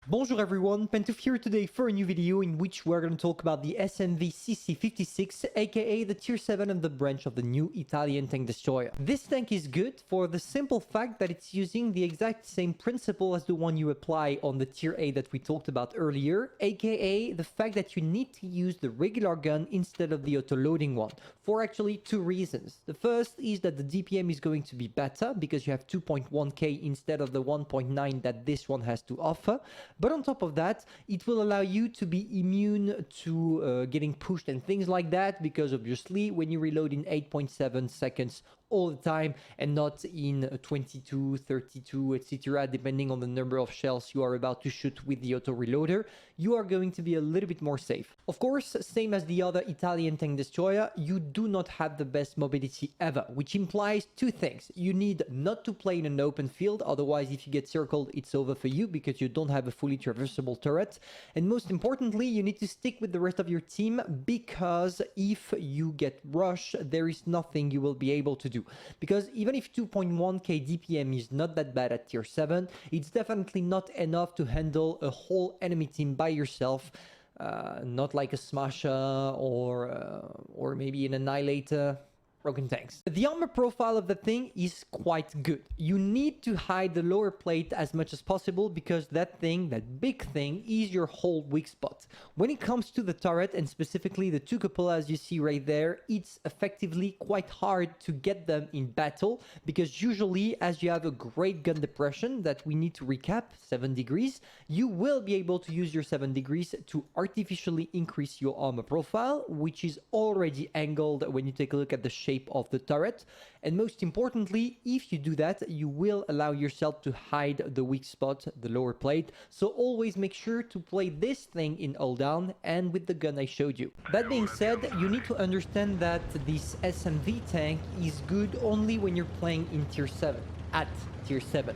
Bonjour everyone, Pantoufleee here today for a new video in which we're going to talk about the SMV-CC-56, aka the tier 7 of the branch of the new Italian tank destroyer. This tank is good for the simple fact that it's using the exact same principle as the one you apply on the tier 8 that we talked about earlier, aka the fact that you need to use the regular gun instead of the auto-loading one, for actually two reasons. The first is that the DPM is going to be better because you have 2.1k instead of the 1.9 that this one has to offer. But on top of that, it will allow you to be immune to getting pushed and things like that, because obviously when you reload in 8.7 seconds all the time and not in 22, 32, etc., depending on the number of shells you are about to shoot with the auto reloader, you are going to be a little bit more safe. Of course, same as the other Italian tank destroyer, you do not have the best mobility ever, which implies two things. You need not to play in an open field, otherwise if you get circled, it's over for you because you don't have a fully traversable turret. And most importantly, you need to stick with the rest of your team, because if you get rushed, there is nothing you will be able to do. Because even if 2.1k DPM is not that bad at tier 7, it's definitely not enough to handle a whole enemy team by yourself. Not like a Smasher or maybe an Annihilator. Broken tanks. The armor profile of the thing is quite good. You need to hide the lower plate as much as possible because that big thing, is your whole weak spot. When it comes to the turret, and specifically the two cupolas you see right there, it's effectively quite hard to get them in battle, because usually as you have a great gun depression that we need to recap, 7 degrees, you will be able to use your 7 degrees to artificially increase your armor profile, which is already angled when you take a look at the shape of the turret. And most importantly, if you do that, you will allow yourself to hide the weak spot, the lower plate. So always make sure to play this thing in all down and with the gun I showed you. That being said, you need to understand that this SMV tank is good only when you're playing in tier 7, at tier 7,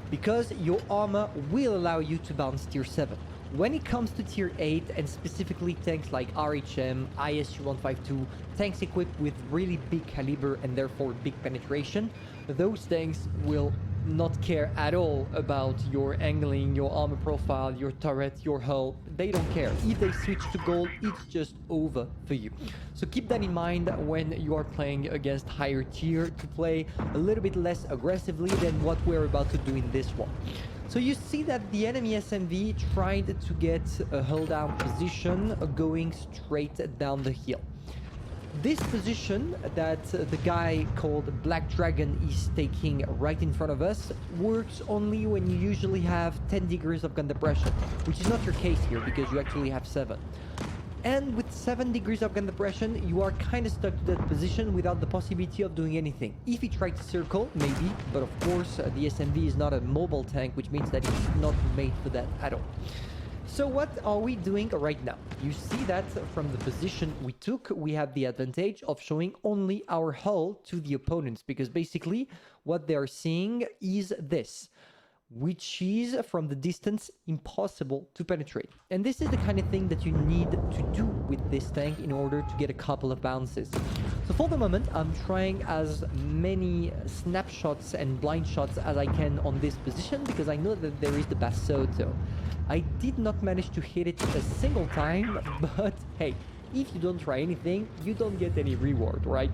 because your armor will allow you to bounce tier 7. When it comes to tier 8, and specifically tanks like RHM, ISU-152, tanks equipped with really big caliber and therefore big penetration, those tanks will not care at all about your angling, your armor profile, your turret, your hull. They don't care. If they switch to gold, it's just over for you. So keep that in mind when you are playing against higher tier, to play a little bit less aggressively than what we're about to do in this one. So you see that the enemy SMV tried to get a hold down position going straight down the hill. This position that the guy called Black Dragon is taking right in front of us works only when you usually have 10 degrees of gun depression, which is not your case here because you actually have 7. And with 7 degrees of gun depression, you are kind of stuck to that position without the possibility of doing anything. If you try to circle, maybe, but of course the SMV is not a mobile tank, which means that it's not made for that at all. So what are we doing right now? You see that from the position we took, we have the advantage of showing only our hull to the opponents, because basically what they are seeing is this, which is from the distance impossible to penetrate. And this is the kind of thing that you need to do with this tank in order to get a couple of bounces. So for the moment, I'm trying as many snapshots and blind shots as I can on this position, because I know that there is the Bassotto. I did not manage to hit it a single time, but hey, if you don't try anything, you don't get any reward, right?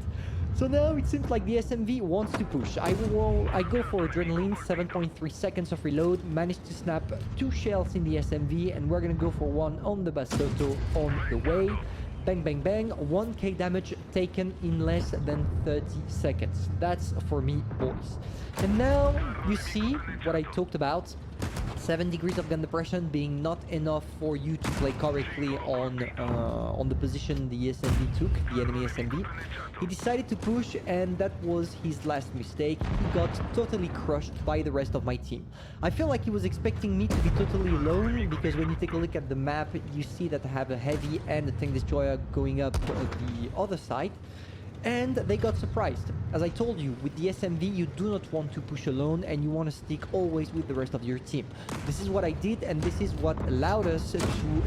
So now it seems like the SMV wants to push. I go for Adrenaline, 7.3 seconds of reload, managed to snap 2 shells in the SMV, and we're gonna go for one on the Bassotto on the way. Bang, bang, bang, 1k damage taken in less than 30 seconds. That's for me, boys. And now you see what I talked about. 7 degrees of gun depression being not enough for you to play correctly on the position the SMV took, the enemy SMV. He decided to push, and that was his last mistake. He got totally crushed by the rest of my team. I feel like he was expecting me to be totally alone, because when you take a look at the map, you see that I have a heavy and a tank destroyer going up the other side. And they got surprised. As I told you, with the SMV, you do not want to push alone, and you want to stick always with the rest of your team. This is what I did, and this is what allowed us to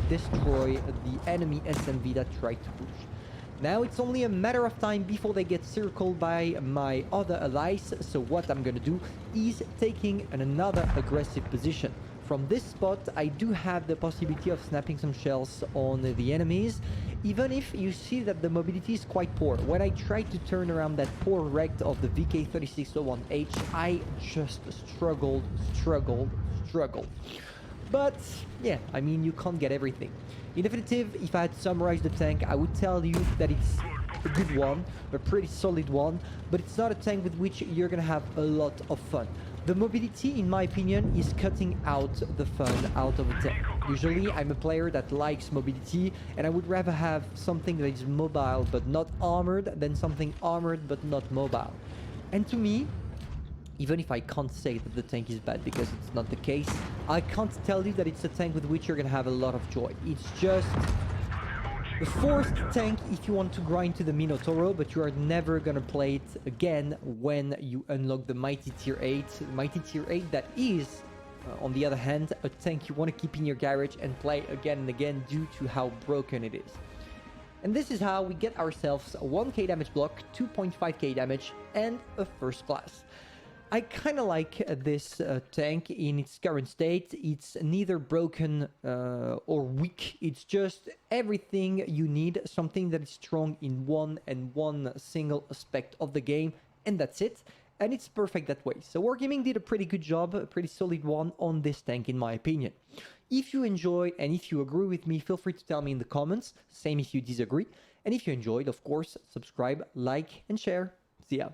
destroy the enemy SMV that tried to push. Now it's only a matter of time before they get circled by my other allies, so what I'm gonna do is taking another aggressive position. from this spot, I do have the possibility of snapping some shells on the enemies, even if you see that the mobility is quite poor. When I tried to turn around that poor wreck of the VK3601H, I just struggled. But yeah, I mean, you can't get everything. In definitive, if I had to summarize the tank, I would tell you that it's a good one, a pretty solid one, but it's not a tank with which you're gonna have a lot of fun. The mobility, in my opinion, is cutting out the fun out of a tank. Usually, I'm a player that likes mobility, and I would rather have something that is mobile but not armored than something armored but not mobile. And to me, even if I can't say that the tank is bad because it's not the case, I can't tell you that it's a tank with which you're gonna have a lot of joy. It's just the fourth tank if you want to grind to the Minotauro, but you are never gonna play it again when you unlock the Mighty Tier 8. Mighty Tier 8 that is, on the other hand, a tank you want to keep in your garage and play again and again due to how broken it is. And this is how we get ourselves a 1k damage block, 2.5k damage, and a first class. I kind of like this tank in its current state. It's neither broken or weak. It's just everything you need, something that is strong in one single aspect of the game, and that's it. And it's perfect that way. So Wargaming did a pretty good job, a pretty solid one on this tank in my opinion. If you enjoy and if you agree with me, feel free to tell me in the comments. Same if you disagree. And if you enjoyed, of course, subscribe, like, and share. See ya.